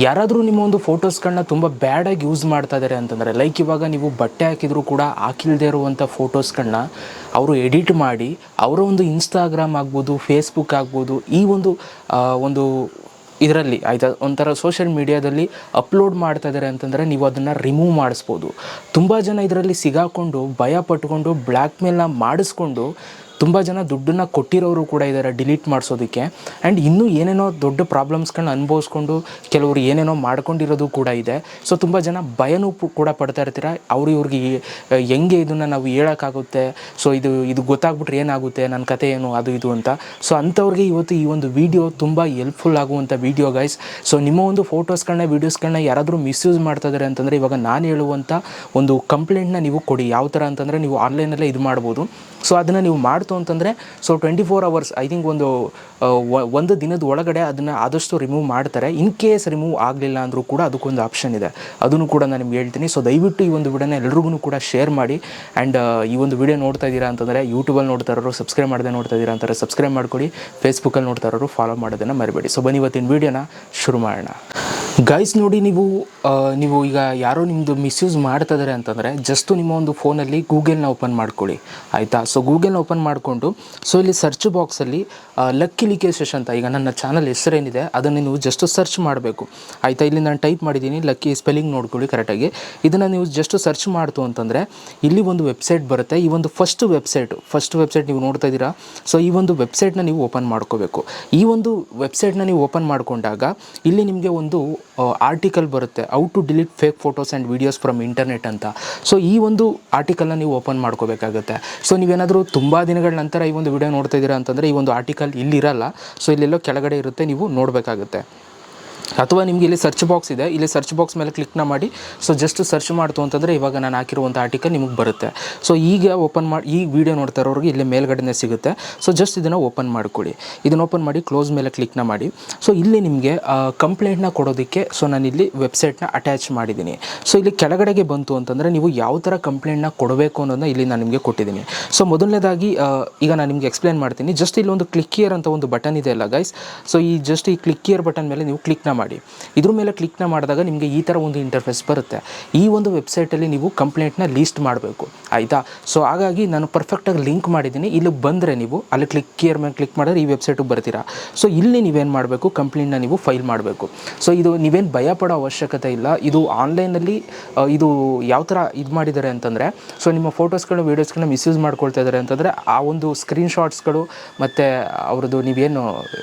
ಯಾರಾದರೂ ನಿಮ್ಮ ಒಂದು ಫೋಟೋಸ್ಗಳನ್ನ ತುಂಬ ಬ್ಯಾಡಾಗಿ ಯೂಸ್ ಮಾಡ್ತಾ ಇದ್ದಾರೆ ಅಂತಂದರೆ, ಲೈಕ್ ಇವಾಗ ನೀವು ಬಟ್ಟೆ ಹಾಕಿದರೂ ಕೂಡ ಹಾಕಿಲ್ಲದೆ ಇರುವಂಥ ಫೋಟೋಸ್ಗಳನ್ನ ಅವರು ಎಡಿಟ್ ಮಾಡಿ ಅವರ ಒಂದು ಇನ್ಸ್ಟಾಗ್ರಾಮ್ ಆಗ್ಬೋದು, ಫೇಸ್ಬುಕ್ ಆಗ್ಬೋದು, ಈ ಒಂದು ಒಂದು ಇದರಲ್ಲಿ ಆಯಿತಾ ಒಂಥರ ಸೋಷಿಯಲ್ ಮೀಡಿಯಾದಲ್ಲಿ ಅಪ್ಲೋಡ್ ಮಾಡ್ತಾ ಇದ್ದಾರೆ ಅಂತಂದರೆ ನೀವು ಅದನ್ನು ರಿಮೂವ್ ಮಾಡಿಸ್ಬೋದು. ತುಂಬ ಜನ ಇದರಲ್ಲಿ ಸಿಗಾಕೊಂಡು ಭಯ ಪಟ್ಕೊಂಡು ಬ್ಲ್ಯಾಕ್ ಮೇಲ್ನ ಮಾಡಿಸ್ಕೊಂಡು ತುಂಬ ಜನ ದುಡ್ಡನ್ನು ಕೊಟ್ಟಿರೋರು ಕೂಡ ಇದ್ದಾರೆ ಡಿಲೀಟ್ ಮಾಡಿಸೋದಕ್ಕೆ. ಆ್ಯಂಡ್ ಇನ್ನೂ ಏನೇನೋ ದೊಡ್ಡ ಪ್ರಾಬ್ಲಮ್ಸ್ಗಳನ್ನ ಅನುಭವಿಸ್ಕೊಂಡು ಕೆಲವರು ಏನೇನೋ ಮಾಡ್ಕೊಂಡಿರೋದು ಕೂಡ ಇದೆ. ಸೊ ತುಂಬ ಜನ ಭಯನೂ ಕೂಡ ಪಡ್ತಾ ಇರ್ತೀರ, ಇವ್ರಿಗೆ ಹೆಂಗೆ ಇದನ್ನು ನಾವು ಹೇಳೋಕ್ಕಾಗುತ್ತೆ, ಸೊ ಇದು ಗೊತ್ತಾಗ್ಬಿಟ್ರೆ ಏನಾಗುತ್ತೆ, ನನ್ನ ಕತೆ ಏನು ಅದು ಇದು ಅಂತ. ಸೊ ಅಂಥವ್ರಿಗೆ ಇವತ್ತು ಈ ಒಂದು ವಿಡಿಯೋ ತುಂಬ ಹೆಲ್ಪ್ಫುಲ್ ಆಗುವಂಥ ವಿಡಿಯೋ ಗೈಸ್. ಸೊ ನಿಮ್ಮ ಒಂದು ಫೋಟೋಸ್ಗಳನ್ನ ವೀಡಿಯೋಸ್ಗಳನ್ನ ಯಾರಾದರೂ ಮಿಸ್ಯೂಸ್ ಮಾಡ್ತಾ ಇದ್ದಾರೆ ಅಂತಂದರೆ, ಇವಾಗ ನಾನು ಹೇಳುವಂಥ ಒಂದು ಕಂಪ್ಲೇಂಟ್ನ ನೀವು ಕೊಡಿ. ಯಾವ ಥರ ಅಂತಂದರೆ, ನೀವು ಆನ್ಲೈನಲ್ಲೇ ಇದು ಮಾಡ್ಬೋದು. ಸೊ ಅದನ್ನು ನೀವು ಮಾಡ್ತು ಅಂತಂದರೆ, ಸೊ 24 hours ಐ ಥಿಂಕ್ ಒಂದು ದಿನದ ಒಳಗಡೆ ಅದನ್ನು ಆದಷ್ಟು ರಿಮೂವ್ ಮಾಡ್ತಾರೆ. ಇನ್ ಕೇಸ್ ರಿಮೂವ್ ಆಗಲಿಲ್ಲ ಅಂದರೂ ಕೂಡ ಅದಕ್ಕೊಂದು ಆಪ್ಷನ್ ಇದೆ, ಅದನ್ನು ಕೂಡ ನಾನು ನಿಮ್ಗೆ ಹೇಳ್ತೀನಿ. ಸೊ ದಯವಿಟ್ಟು ಈ ಒಂದು ವಿಡಿಯೋನ ಎಲ್ರಿಗೂ ಕೂಡ ಶೇರ್ ಮಾಡಿ. ಆ್ಯಂಡ್ ಈ ಒಂದು ವಿಡಿಯೋ ನೋಡ್ತಾ ಇದ್ದೀರಾ ಅಂತಂದರೆ, ಯೂಟ್ಯೂಬಲ್ಲಿ ನೋಡ್ತಾ ಇರೋರು ಸಬ್ಸ್ಕ್ರೈಬ್ ಮಾಡದೆ ನೋಡ್ತಾ ಇದ್ದೀರಾ ಅಂತಾರೆ ಸಬ್ಸ್ಕ್ರೈಬ್ ಮಾಡ್ಕೊಳ್ಳಿ, ಫೇಸ್ಬುಕ್ಕಲ್ಲಿ ನೋಡ್ತಾ ಇರೋರು ಫಾಲೋ ಮಾಡೋದನ್ನು ಮರಿಬೇಡಿ. ಸೊ ಬನ್ನಿ ಇವತ್ತಿನ ವಿಡಿಯೋನ ಶುರು ಮಾಡೋಣ. ಗೈಸ್ ನೋಡಿ, ನೀವು ಈಗ ಯಾರೋ ನಿಮ್ಮದು ಮಿಸ್ಯೂಸ್ ಮಾಡ್ತಾ ಇದ್ದಾರೆ ಅಂತಂದರೆ, ಜಸ್ಟು ನಿಮ್ಮ ಒಂದು ಫೋನಲ್ಲಿ ಗೂಗಲ್ನ ಓಪನ್ ಮಾಡ್ಕೊಳ್ಳಿ ಆಯಿತಾ. ಸೊ ಗೂಗಲ್ನ ಓಪನ್ ಮಾಡಿಕೊಂಡು, ಸೊ ಇಲ್ಲಿ ಸರ್ಚ್ ಬಾಕ್ಸಲ್ಲಿ ಲಕ್ಕಿ ಲೀಕೇಶ್ ಅಂತ, ಈಗ ನನ್ನ ಚಾನಲ್ ಹೆಸರೇನಿದೆ ಅದನ್ನು ನೀವು ಜಸ್ಟು ಸರ್ಚ್ ಮಾಡಬೇಕು ಆಯಿತಾ. ಇಲ್ಲಿ ನಾನು ಟೈಪ್ ಮಾಡಿದ್ದೀನಿ, ಲಕ್ಕಿ ಸ್ಪೆಲ್ಲಿಂಗ್ ನೋಡ್ಕೊಳ್ಳಿ ಕರೆಕ್ಟಾಗಿ. ಇದನ್ನು ನೀವು ಜಸ್ಟು ಸರ್ಚ್ ಮಾಡ್ತು ಅಂತಂದರೆ ಇಲ್ಲಿ ಒಂದು ವೆಬ್ಸೈಟ್ ಬರುತ್ತೆ. ಈ ಒಂದು ಫಸ್ಟ್ ವೆಬ್ಸೈಟ್ ನೀವು ನೋಡ್ತಾ ಇದ್ದೀರಾ. ಸೊ ಈ ಒಂದು ವೆಬ್ಸೈಟ್ನ ನೀವು ಓಪನ್ ಮಾಡ್ಕೋಬೇಕು. ಈ ಒಂದು ವೆಬ್ಸೈಟ್ನ ನೀವು ಓಪನ್ ಮಾಡಿಕೊಂಡಾಗ ಇಲ್ಲಿ ನಿಮಗೆ ಒಂದು ಆರ್ಟಿಕಲ್ ಬರುತ್ತೆ, how to delete fake photos and videos from internet ಅಂತ. ಸೊ ಈ ಒಂದು ಆರ್ಟಿಕಲ್ನ ನೀವು ಓಪನ್ ಮಾಡ್ಕೋಬೇಕಾಗುತ್ತೆ. ಸೊ ನೀವೇನಾದರೂ ತುಂಬ ದಿನಗಳ ನಂತರ ಈ ಒಂದು ವಿಡಿಯೋ ನೋಡ್ತಾ ಇದ್ದೀರಾ ಅಂತಂದರೆ, ಈ ಒಂದು ಆರ್ಟಿಕಲ್ ಇಲ್ಲಿರಲ್ಲ, ಸೊ ಇಲ್ಲೆಲ್ಲೋ ಕೆಳಗಡೆ ಇರುತ್ತೆ, ನೀವು ನೋಡಬೇಕಾಗುತ್ತೆ. ಅಥವಾ ನಿಮಗೆ ಇಲ್ಲಿ ಸರ್ಚ್ ಬಾಕ್ಸ್ ಇದೆ, ಇಲ್ಲಿ ಸರ್ಚ್ ಬಾಕ್ಸ್ ಮೇಲೆ ಕ್ಲಿಕ್ನ ಮಾಡಿ. ಸೊ ಜಸ್ಟ್ ಸರ್ಚ್ ಮಾಡ್ತು ಅಂತಂದರೆ ಇವಾಗ ನಾನು ಹಾಕಿರುವಂಥ ಆರ್ಟಿಕಲ್ ನಿಮಗೆ ಬರುತ್ತೆ. ಸೊ ಈಗ ಓಪನ್ ಮಾಡಿ, ಈ ವಿಡಿಯೋ ನೋಡ್ತಾ ಇರೋರಿಗೆ ಇಲ್ಲಿ ಮೇಲ್ಗಡೆನೇ ಸಿಗುತ್ತೆ. ಸೊ ಜಸ್ಟ್ ಇದನ್ನು ಓಪನ್ ಮಾಡ್ಕೊಳ್ಳಿ. ಇದನ್ನು ಓಪನ್ ಮಾಡಿ ಕ್ಲೋಸ್ ಮೇಲೆ ಕ್ಲಿಕ್ನ ಮಾಡಿ. ಸೊ ಇಲ್ಲಿ ನಿಮಗೆ ಕಂಪ್ಲೇಂಟ್ನ ಕೊಡೋದಕ್ಕೆ ಸೊ ನಾನಿಲ್ಲಿ ವೆಬ್ಸೈಟ್ನ ಅಟ್ಯಾಚ್ ಮಾಡಿದ್ದೀನಿ. ಸೊ ಇಲ್ಲಿ ಕೆಳಗಡೆಗೆ ಬಂತು ಅಂತಂದರೆ ನೀವು ಯಾವ ಥರ ಕಂಪ್ಲೇಂಟ್ನ ಕೊಡಬೇಕು ಅನ್ನೋದನ್ನ ಇಲ್ಲಿ ನಾನು ನಿಮಗೆ ಕೊಟ್ಟಿದ್ದೀನಿ. ಸೊ ಮೊದಲನೇದಾಗಿ ಈಗ ನಾನು ನಿಮಗೆ ಎಕ್ಸ್ಪ್ಲೇನ್ ಮಾಡ್ತೀನಿ. ಜಸ್ಟ್ ಇಲ್ಲಿ ಒಂದು ಕ್ಲಿಕ್ ಹಿಯರ್ ಅಂತ ಒಂದು ಬಟನ್ ಇದೆ ಅಲ್ಲ ಗೈಸ್. ಸೊ ಈ ಕ್ಲಿಕ್ ಹಿಯರ್ ಬಟನ್ ಮೇಲೆ ನೀವು ಕ್ಲಿಕ್ನ ಮಾಡಿ. ಇದ್ರ ಮೇಲೆ ಕ್ಲಿಕ್ನ ಮಾಡಿದಾಗ ನಿಮಗೆ ಈ ಥರ ಒಂದು ಇಂಟರ್ಫೇಸ್ ಬರುತ್ತೆ. ಈ ಒಂದು ವೆಬ್ಸೈಟಲ್ಲಿ ನೀವು ಕಂಪ್ಲೇಂಟ್ನ ಲೀಸ್ಟ್ ಮಾಡಬೇಕು ಆಯಿತಾ. ಸೊ ಹಾಗಾಗಿ ನಾನು ಪರ್ಫೆಕ್ಟಾಗಿ ಲಿಂಕ್ ಮಾಡಿದ್ದೀನಿ. ಇಲ್ಲಿ ಬಂದರೆ ನೀವು ಅಲ್ಲಿ ಕ್ಲಿಕ್ ಹಿಯರ್ ಮೇಲೆ ಕ್ಲಿಕ್ ಮಾಡಿದ್ರೆ ಈ ವೆಬ್ಸೈಟಿಗೆ ಬರ್ತೀರಾ. ಸೊ ಇಲ್ಲಿ ನೀವೇನು ಮಾಡಬೇಕು, ಕಂಪ್ಲೇಂಟ್ನ ನೀವು ಫೈಲ್ ಮಾಡಬೇಕು. ಸೊ ಇದು ನೀವೇನು ಭಯ ಪಡೋ ಅವಶ್ಯಕತೆ ಇಲ್ಲ. ಇದು ಆನ್ಲೈನಲ್ಲಿ ಇದು ಯಾವ ಥರ ಇದು ಮಾಡಿದ್ದಾರೆ ಅಂತಂದರೆ, ಸೊ ನಿಮ್ಮ ಫೋಟೋಸ್ಗಳು ವೀಡಿಯೋಸ್ಗಳನ್ನ ಮಿಸ್ಯೂಸ್ ಮಾಡ್ಕೊಳ್ತಾ ಇದ್ದಾರೆ ಅಂತಂದರೆ, ಆ ಒಂದು ಸ್ಕ್ರೀನ್ಶಾಟ್ಸ್ಗಳು ಮತ್ತು ಅವ್ರದ್ದು ನೀವೇನು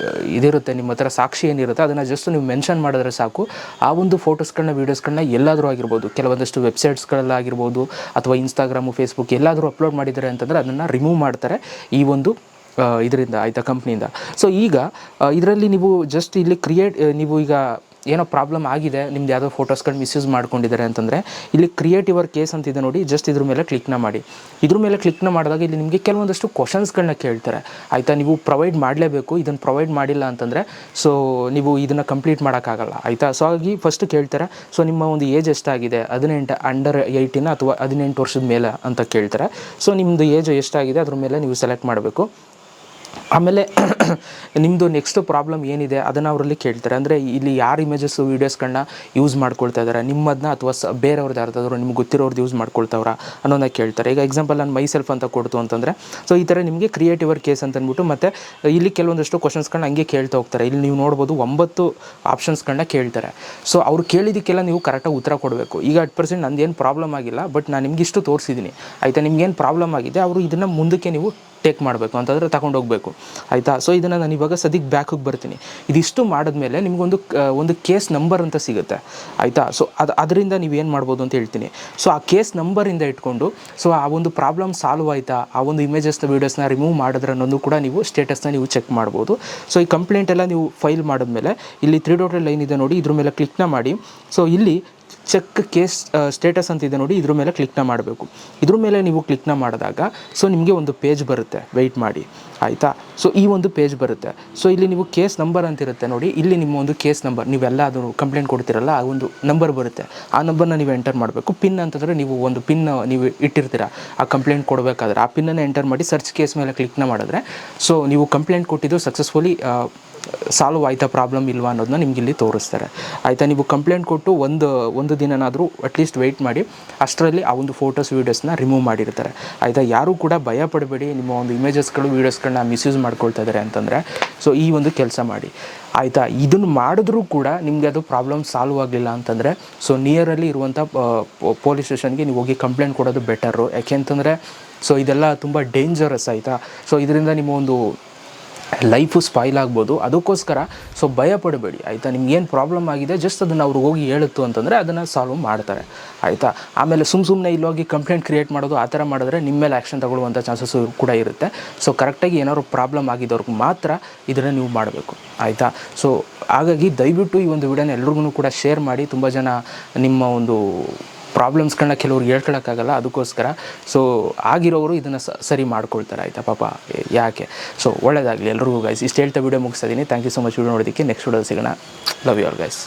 ಇದಿರುತ್ತೆ ನಿಮ್ಮ ಹತ್ರ ಸಾಕ್ಷಿ ಏನಿರುತ್ತೆ ಅದನ್ನು ಜಸ್ಟ್ ನೀವು ಮೆನ್ಷನ್ ಮಾಡಿದ್ರೆ ಸಾಕು. ಆ ಒಂದು ಫೋಟೋಸ್ಗಳನ್ನ ವೀಡಿಯೋಸ್ಗಳನ್ನ ಎಲ್ಲಾದರೂ ಆಗಿರ್ಬೋದು, ಕೆಲವೊಂದಷ್ಟು ವೆಬ್ಸೈಟ್ಸ್ಗಳಲ್ಲಾಗಿರ್ಬೋದು ಅಥವಾ ಇನ್ಸ್ಟಾಗ್ರಾಮು ಫೇಸ್ಬುಕ್ ಎಲ್ಲಾದರೂ ಅಪ್ಲೋಡ್ ಮಾಡಿದ್ದಾರೆ ಅಂತಂದರೆ ಅದನ್ನು ರಿಮೂವ್ ಮಾಡ್ತಾರೆ ಈ ಒಂದು ಇದರಿಂದ ಆಯಿತಾ, ಕಂಪ್ನಿಯಿಂದ. ಸೊ ಈಗ ಇದರಲ್ಲಿ ನೀವು ಜಸ್ಟ್ ಇಲ್ಲಿ ನೀವು ಈಗ ಏನೋ ಪ್ರಾಬ್ಲಮ್ ಆಗಿದೆ, ನಿಮ್ದು ಯಾವುದೋ ಫೋಟೋಸ್ಗಳು ಮಿಸ್ಯೂಸ್ ಮಾಡ್ಕೊಂಡಿದ್ದಾರೆ ಅಂತಂದರೆ ಇಲ್ಲಿ ಕ್ರಿಯೇಟ್ ಯುವರ್ ಕೇಸ್ ಅಂತಿದೆ ನೋಡಿ. ಜಸ್ಟ್ ಇದ್ರ ಮೇಲೆ ಕ್ಲಿಕ್ನ ಮಾಡಿ. ಇದ್ರ ಮೇಲೆ ಕ್ಲಿಕ್ನ ಮಾಡಿದಾಗ ಇಲ್ಲಿ ನಿಮಗೆ ಕೆಲವೊಂದಷ್ಟು ಕ್ವಶನ್ಸ್ಗಳನ್ನ ಕೇಳ್ತಾರೆ ಆಯಿತಾ. ನೀವು ಪ್ರೊವೈಡ್ ಮಾಡಲೇಬೇಕು. ಇದನ್ನು ಪ್ರೊವೈಡ್ ಮಾಡಿಲ್ಲ ಅಂತಂದರೆ ಸೊ ನೀವು ಇದನ್ನು ಕಂಪ್ಲೀಟ್ ಮಾಡೋಕ್ಕಾಗಲ್ಲ ಆಯಿತಾ. ಸೊ ಹಾಗಾಗಿ ಫಸ್ಟ್ ಕೇಳ್ತಾರೆ, ಸೊ ನಿಮ್ಮ ಒಂದು ಏಜ್ ಎಷ್ಟಾಗಿದೆ, 18 ಅಂಡರ್ 18 ಅಥವಾ 18 ವರ್ಷದ ಮೇಲೆ ಅಂತ ಕೇಳ್ತಾರೆ. ಸೊ ನಿಮ್ಮದು ಏಜ್ ಎಷ್ಟಾಗಿದೆ ಅದ್ರ ಮೇಲೆ ನೀವು ಸೆಲೆಕ್ಟ್ ಮಾಡಬೇಕು. ಆಮೇಲೆ ನಿಮ್ಮದು ನೆಕ್ಸ್ಟ್ ಪ್ರಾಬ್ಲಮ್ ಏನಿದೆ ಅದನ್ನು ಅವರಲ್ಲಿ ಕೇಳ್ತಾರೆ. ಅಂದರೆ ಇಲ್ಲಿ ಯಾರು ಇಮೇಜಸ್ಸು ವೀಡಿಯೋಸ್ಗಳನ್ನ ಯೂಸ್ ಮಾಡ್ಕೊಳ್ತಾ ಇದ್ದಾರೆ, ನಿಮ್ಮದನ್ನ ಅಥವಾ ಬೇರೆಯವ್ರದ್ದು ಯಾರ್ದಾದ್ರು ನಿಮ್ಗೆ ಗೊತ್ತಿರೋರ್ದು ಯೂಸ್ ಮಾಡ್ಕೊಳ್ತಾವ್ರ ಅನ್ನೋದನ್ನ ಕೇಳ್ತಾರೆ. ಈಗ ಎಕ್ಸಾಂಪಲ್ ನಾನು ಮೈಸೆಲ್ಫ್ ಅಂತ ಕೊಡ್ತು ಅಂತಂದರೆ, ಸೊ ಈ ಥರ ನಿಮಗೆ ಕ್ರಿಯೇಟ್ ಯುವರ್ ಕೇಸ್ ಅಂತ ಅಂದ್ಬಿಟ್ಟು ಮತ್ತು ಇಲ್ಲಿ ಕೆಲವೊಂದಷ್ಟು ಕ್ವಶನ್ಸ್ಗಳನ್ನ ಹಂಗೆ ಕೇಳ್ತಾ ಹೋಗ್ತಾರೆ. ಇಲ್ಲಿ ನೀವು ನೋಡ್ಬೋದು 9 ಆಪ್ಷನ್ಸ್ಗಳನ್ನ ಕೇಳ್ತಾರೆ. ಸೊ ಅವ್ರು ಕೇಳಿದ್ದಕ್ಕೆಲ್ಲ ನೀವು ಕರೆಕ್ಟಾಗಿ ಉತ್ತರ ಕೊಡಬೇಕು. ಈಗ 100% ನಂದೇನು ಪ್ರಾಬ್ಲಮ್ ಆಗಿಲ್ಲ, ಬಟ್ ನಾನು ನಿಮ್ಗೆ ಇಷ್ಟು ತೋರಿಸಿದ್ದೀನಿ ಆಯಿತಾ. ನಿಮ್ಗೇನು ಪ್ರಾಬ್ಲಮ್ ಆಗಿದೆ ಅವರು ಇದನ್ನು ಮುಂದಕ್ಕೆ ನೀವು ಟೇಕ್ ಮಾಡಬೇಕು ಅಂತಂದರೆ ತಗೊಂಡೋಗ್ಬೇಕು ಆಯಿತಾ. ಸೊ ಇದನ್ನು ನಾನು ಇವಾಗ ಸದ್ಯಕ್ಕೆ ಬ್ಯಾಕಿಗೆ ಬರ್ತೀನಿ. ಇದಿಷ್ಟು ಮಾಡಿದ್ಮೇಲೆ ನಿಮಗೊಂದು ಕೇಸ್ ನಂಬರ್ ಅಂತ ಸಿಗುತ್ತೆ ಆಯಿತಾ. ಸೊ ಅದರಿಂದ ನೀವೇನು ಮಾಡ್ಬೋದು ಅಂತ ಹೇಳ್ತೀನಿ. ಸೊ ಆ ಕೇಸ್ ನಂಬರಿಂದ ಇಟ್ಕೊಂಡು ಸೊ ಆ ಒಂದು ಪ್ರಾಬ್ಲಮ್ ಸಾಲ್ವ್ ಆಯಿತಾ, ಆ ಒಂದು ಇಮೇಜಸ್ನ ವೀಡಿಯೋಸ್ನ ರಿಮೂವ್ ಮಾಡಿದ್ರೆ ಅನ್ನೋದು ಕೂಡ ನೀವು ಸ್ಟೇಟಸ್ನ ನೀವು ಚೆಕ್ ಮಾಡ್ಬೋದು. ಸೊ ಈ ಕಂಪ್ಲೇಂಟ್ ಎಲ್ಲ ನೀವು ಫೈಲ್ ಮಾಡಿದ್ಮೇಲೆ ಇಲ್ಲಿ 3 ಡಾಟೆಡ್ ಲೈನ್ ಇದೆ ನೋಡಿ, ಇದ್ರ ಮೇಲೆ ಕ್ಲಿಕ್ನ ಮಾಡಿ. ಸೊ ಇಲ್ಲಿ ಚೆಕ್ ಕೇಸ್ ಸ್ಟೇಟಸ್ ಅಂತಿದೆ ನೋಡಿ, ಇದ್ರ ಮೇಲೆ ಕ್ಲಿಕ್ನ ಮಾಡಬೇಕು. ಇದ್ರ ಮೇಲೆ ನೀವು ಕ್ಲಿಕ್ನ ಮಾಡಿದಾಗ ಸೊ ನಿಮಗೆ ಒಂದು ಪೇಜ್ ಬರುತ್ತೆ, ವೆಯ್ಟ್ ಮಾಡಿ ಆಯಿತಾ. ಸೊ ಈ ಒಂದು ಪೇಜ್ ಬರುತ್ತೆ. ಸೊ ಇಲ್ಲಿ ನೀವು ಕೇಸ್ ನಂಬರ್ ಅಂತಿರುತ್ತೆ ನೋಡಿ, ಇಲ್ಲಿ ನಿಮ್ಮ ಒಂದು ಕೇಸ್ ನಂಬರ್ ನೀವೆಲ್ಲ ಅದು ಕಂಪ್ಲೇಂಟ್ ಕೊಡ್ತಿರಲ್ಲ ಆ ಒಂದು ನಂಬರ್ ಬರುತ್ತೆ. ಆ ನಂಬರ್ನ ನೀವು ಎಂಟರ್ ಮಾಡಬೇಕು. ಪಿನ್ ಅಂತಂದರೆ ನೀವು ಒಂದು ಪಿನ್ ನೀವು ಇಟ್ಟಿರ್ತೀರ ಆ ಕಂಪ್ಲೇಂಟ್ ಕೊಡಬೇಕಾದ್ರೆ, ಆ ಪಿನ್ನನ್ನು ಎಂಟರ್ ಮಾಡಿ ಸರ್ಚ್ ಕೇಸ್ ಮೇಲೆ ಕ್ಲಿಕ್ನ ಮಾಡಿದ್ರೆ ಸೊ ನೀವು ಕಂಪ್ಲೇಂಟ್ ಕೊಟ್ಟಿದ್ದು ಸಕ್ಸಸ್ಫುಲಿ ಸಾಲ್ವ್ ಆಯಿತಾ ಪ್ರಾಬ್ಲಮ್ ಇಲ್ವಾ ಅನ್ನೋದನ್ನ ನಿಮ್ಗೆ ಇಲ್ಲಿ ತೋರಿಸ್ತಾರೆ ಆಯಿತಾ. ನೀವು ಕಂಪ್ಲೇಂಟ್ ಕೊಟ್ಟು ಒಂದು ದಿನನಾದರೂ ಅಟ್ಲೀಸ್ಟ್ ವೆಯ್ಟ್ ಮಾಡಿ, ಅಷ್ಟರಲ್ಲಿ ಆ ಒಂದು ಫೋಟೋಸ್ ವೀಡಿಯೋಸ್ನ ರಿಮೂವ್ ಮಾಡಿರ್ತಾರೆ ಆಯಿತಾ. ಯಾರೂ ಕೂಡ ಭಯ ಪಡಬೇಡಿ, ನಿಮ್ಮ ಒಂದು ಇಮೇಜಸ್ಗಳು ವೀಡಿಯೋಸ್ಗಳನ್ನ ಮಿಸ್ಯೂಸ್ ಮಾಡ್ಕೊಳ್ತಾ ಇದ್ದಾರೆ ಅಂತಂದರೆ. ಸೊ ಈ ಒಂದು ಕೆಲಸ ಮಾಡಿ ಆಯಿತಾ. ಇದನ್ನು ಮಾಡಿದ್ರೂ ಕೂಡ ನಿಮಗೆ ಅದು ಪ್ರಾಬ್ಲಮ್ ಸಾಲ್ವ್ ಆಗಲಿಲ್ಲ ಅಂತಂದರೆ ಸೊ ನಿಯರಲ್ಲಿ ಇರುವಂಥ ಪೊಲೀಸ್ ಸ್ಟೇಷನ್ಗೆ ನೀವು ಹೋಗಿ ಕಂಪ್ಲೇಂಟ್ ಕೊಡೋದು ಬೆಟರು. ಯಾಕೆಂತಂದರೆ ಸೊ ಇದೆಲ್ಲ ತುಂಬ ಡೇಂಜರಸ್ ಆಯಿತಾ. ಸೊ ಇದರಿಂದ ನಿಮ್ಮ ಒಂದು ಲೈಫು ಸ್ಪಾಯ್ಲ್ ಆಗ್ಬೋದು. ಅದಕ್ಕೋಸ್ಕರ ಸೊ ಭಯ ಪಡಬೇಡಿ ಆಯಿತಾ. ನಿಮ್ಗೇನು ಪ್ರಾಬ್ಲಮ್ ಆಗಿದೆ ಜಸ್ಟ್ ಅದನ್ನು ಅವ್ರಿಗೆ ಹೋಗಿ ಹೇಳುತ್ತು ಅಂತಂದರೆ ಅದನ್ನು ಸಾಲ್ವ್ ಮಾಡ್ತಾರೆ ಆಯಿತಾ. ಆಮೇಲೆ ಸುಮ್ಮನೆ ಇಲ್ಲೋಗಿ ಕಂಪ್ಲೇಂಟ್ ಕ್ರಿಯೇಟ್ ಮಾಡೋದು ಆ ಥರ ಮಾಡಿದ್ರೆ ನಿಮ್ಮ ಮೇಲೆ ಆ್ಯಕ್ಷನ್ ತಗೊಳ್ಳುವಂಥ ಚಾನ್ಸಸ್ಸು ಕೂಡ ಇರುತ್ತೆ. ಸೊ ಕರೆಕ್ಟಾಗಿ ಏನಾದ್ರು ಪ್ರಾಬ್ಲಮ್ ಆಗಿದ್ದವ್ರಿಗೆ ಮಾತ್ರ ಇದನ್ನು ನೀವು ಮಾಡಬೇಕು ಆಯಿತಾ. ಸೊ ಹಾಗಾಗಿ ದಯವಿಟ್ಟು ಈ ಒಂದು ವಿಡಿಯೋನ ಎಲ್ರಿಗೂ ಕೂಡ ಶೇರ್ ಮಾಡಿ. ತುಂಬ ಜನ ನಿಮ್ಮ ಒಂದು ಪ್ರಾಬ್ಲಮ್ಸ್ಗಳನ್ನ ಕೆಲವ್ರಿಗೆ ಹೇಳ್ಕೊಳಕ್ಕಾಗಲ್ಲ, ಅದಕ್ಕೋಸ್ಕರ ಸೊ ಆಗಿರೋರು ಇದನ್ನು ಸರಿ ಮಾಡ್ಕೊಳ್ತಾರೆ ಆಯಿತಾ. ಪಾಪ ಯಾಕೆ. ಸೊ ಒಳ್ಳೆಯದಾಗಲಿ ಎಲ್ರಿಗೂ ಗೈಸ್. ಇಷ್ಟು ಹೇಳ್ತಾ ವಿಡಿಯೋ ಮುಗಿಸ್ತಾ ಇದ್ದೀನಿ. Thank you so much video ನೋಡೋದಕ್ಕೆ. ನೆಕ್ಸ್ಟ್ ವಿಡಿಯೋ ಸಿಗೋಣ. Love you all guys.